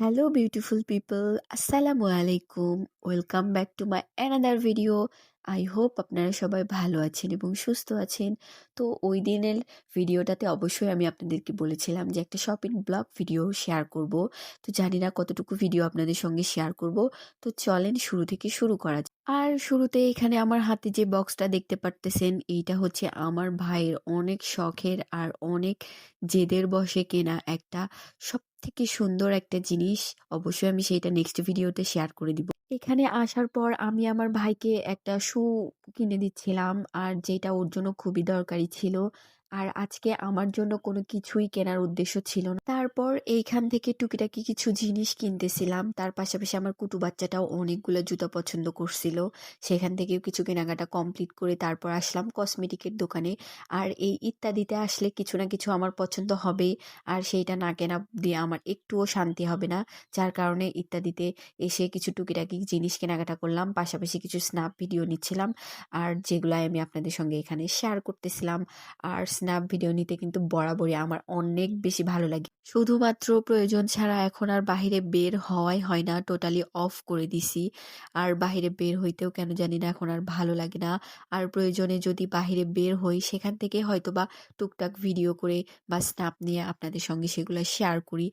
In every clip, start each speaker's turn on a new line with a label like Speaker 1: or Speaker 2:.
Speaker 1: Hello, beautiful people. Assalamu alaikum. Welcome back to my another video. I hope আপনারা সবাই ভালো আছেন এবং সুস্থ আছেন। তো ওই দিনের ভিডিওটাতে অবশ্যই আমি আপনাদেরকে বলেছিলাম যে একটা শপিং ব্লগ ভিডিও শেয়ার করব। তো জানি না কতটুকু ভিডিও আপনাদের সঙ্গে শেয়ার করব। তো চলেন শুরু থেকে শুরু করা যাক। আর শুরুতে এখানে আমার হাতে যে বক্সটা দেখতে পারতেছেন এইটা হচ্ছে আমার ভাইয়ের অনেক শখের আর অনেক জেদের বশে কেনা একটা সবথেকে সুন্দর একটা জিনিস। অবশ্যই আমি সেইটা নেক্সট ভিডিওতে শেয়ার করে দিব। এখানে আসার পর আমি আমার ভাইকে একটা শু কিনে দিচ্ছিলাম, আর যেটা ওর জন্য খুবই দরকারি ছিল। আর আজকে আমার জন্য কোনো কিছুই কেনার উদ্দেশ্য ছিল না। তারপর এইখান থেকে টুকিটাকি কিছু জিনিস কিনতেছিলাম। তার পাশাপাশি আমার কুটু বাচ্চাটাও অনেকগুলো জুতা পছন্দ করছিল। সেখান থেকেও কিছু কেনাকাটা কমপ্লিট করে তারপর আসলাম কসমেটিকের দোকানে। আর এই ইত্যাদিতে আসলে কিছু না কিছু আমার পছন্দ হবেই, আর সেইটা না কেনা দিয়ে আমার একটুও শান্তি হবে না। যার কারণে ইত্যাদিতে এসে কিছু টুকিটাকি জিনিস কেনাকাটা করলাম, পাশাপাশি কিছু স্ন্যাপ ভিডিও নিচ্ছিলাম, আর যেগুলাই আমি আপনাদের সঙ্গে এখানে শেয়ার করতেছিলাম। আর স্ন্যাপ ভিডিও নিতে কিন্তু বরাবরই আমার অনেক বেশি ভালো লাগে। শুধুমাত্র প্রয়োজন ছাড়া এখন আর বাহিরে বের হওয়াই হয় না, টোটালি অফ করে দিছি। আর বাহিরে বের হইতেও কেন জানি না এখন আর ভালো লাগে না। আর প্রয়োজনে যদি বাহিরে বের হই সেখান থেকে হয়তোবা টুকটাক ভিডিও করে বা স্ন্যাপ নিয়ে আপনাদের সঙ্গে সেগুলো শেয়ার করি।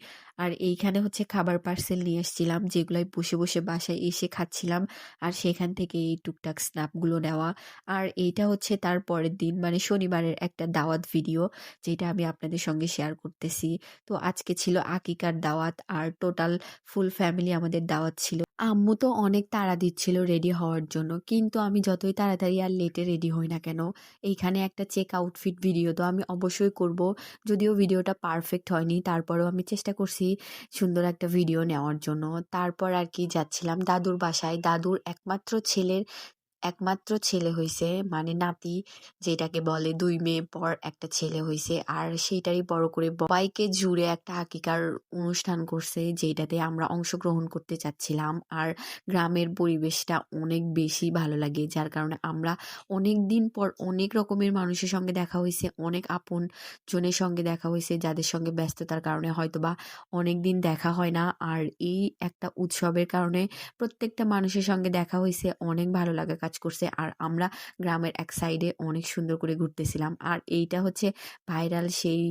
Speaker 1: আর এইখানে হচ্ছে খাবার পার্সেল নিয়ে এসেছিলাম, যেগুলাই বসে বসে বাসায় এসে খাচ্ছিলাম, আর সেখান থেকে এই টুকটাক স্ন্যাপগুলো নেওয়া। আর এইটা হচ্ছে তার পরের দিন মানে শনিবারের একটা দাওয়াত ভিডিও, যেটা আমি আপনাদের সঙ্গে শেয়ার করতেছি। তো আজকে ছিল আকিকার দাওয়াত, আর টোটাল ফুল ফ্যামিলি আমাদের দাওয়াত ছিল। আম্মু তো অনেক তাড়া দিচ্ছিল রেডি হওয়ার জন্য, কিন্তু আমি যতই তাড়াতাড়ি আর লেটে রেডি হই না কেন, এইখানে একটা চেক আউটফিট ভিডিও তো আমি অবশ্যই করব। যদিও ভিডিওটা পারফেক্ট হয়নি, তারপরেও আমি চেষ্টা করছি সুন্দর একটা ভিডিও নেওয়ার জন্য। তারপর আর কি যাচ্ছিলাম দাদুর বাসায়। দাদুর একমাত্র ছেলে হইছে, মানে নাতি যেটাকে বলে, 2 মেয়ে পর একটা ছেলে হইছে, আর সেইটারই বড় করে সবাইকে জুড়ে একটা আকিকার অনুষ্ঠান করছে, যেটাতে আমরা অংশগ্রহণ করতে চাচ্ছিলাম। আর গ্রামের পরিবেশটা অনেক বেশি ভালো লাগে, যার কারণে আমরা অনেক দিন পর অনেক রকমের মানুষের সঙ্গে দেখা হয়েছে, অনেক আপন জনের সঙ্গে দেখা হয়েছে, যাদের সঙ্গে ব্যস্ততার কারণে হয়তোবা অনেক দিন দেখা হয় না। আর এই একটা উৎসবের কারণে প্রত্যেকটা মানুষের সঙ্গে দেখা হয়েছে, অনেক ভালো লাগা কাজ করছে। আর আমরা গ্রামের এক সাইডে অনেক সুন্দর করে ঘুরতেছিলাম। আর এইটা হচ্ছে ভাইরাল সেই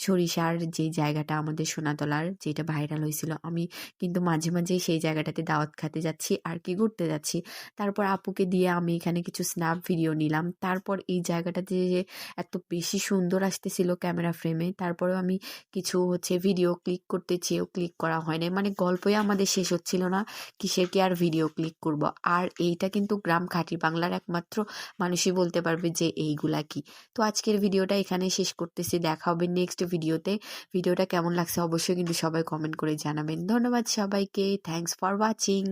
Speaker 1: সরিষার যে জায়গাটা আমাদের সোনাতলার, যেটা ভাইরাল হয়েছিল। আমি কিন্তু মাঝে মাঝেই সেই জায়গাটাতে দাওয়াত খেতে যাচ্ছি আর কি ঘুরতে যাচ্ছি। তারপর আপুকে দিয়ে আমি এখানে কিছু স্ন্যাপ ভিডিও নিলাম। তারপর এই জায়গাটাতে যে এত বেশি সুন্দর আসতেছিল ক্যামেরা ফ্রেমে, তারপরেও আমি কিছু হচ্ছে ভিডিও ক্লিক করতে চেয়েও ক্লিক করা হয় না, মানে গল্পই আমাদের শেষ হচ্ছিল না, কিসের কি আর ভিডিও ক্লিক করব। আর এইটা কিন্তু গ্রাম খাঁটি বাংলার একমাত্র মানুষই বলতে পারবে যে এইগুলা কি। তো আজকের ভিডিওটা এখানে শেষ করতেছি, দেখা হবে নেক্সট ভিডিওতে। ভিডিওটা কেমন লাগছে অবশ্যই কিন্তু সবাই কমেন্ট করে জানাবেন। ধন্যবাদ সবাইকে, থ্যাঙ্কস ফর ওয়াচিং।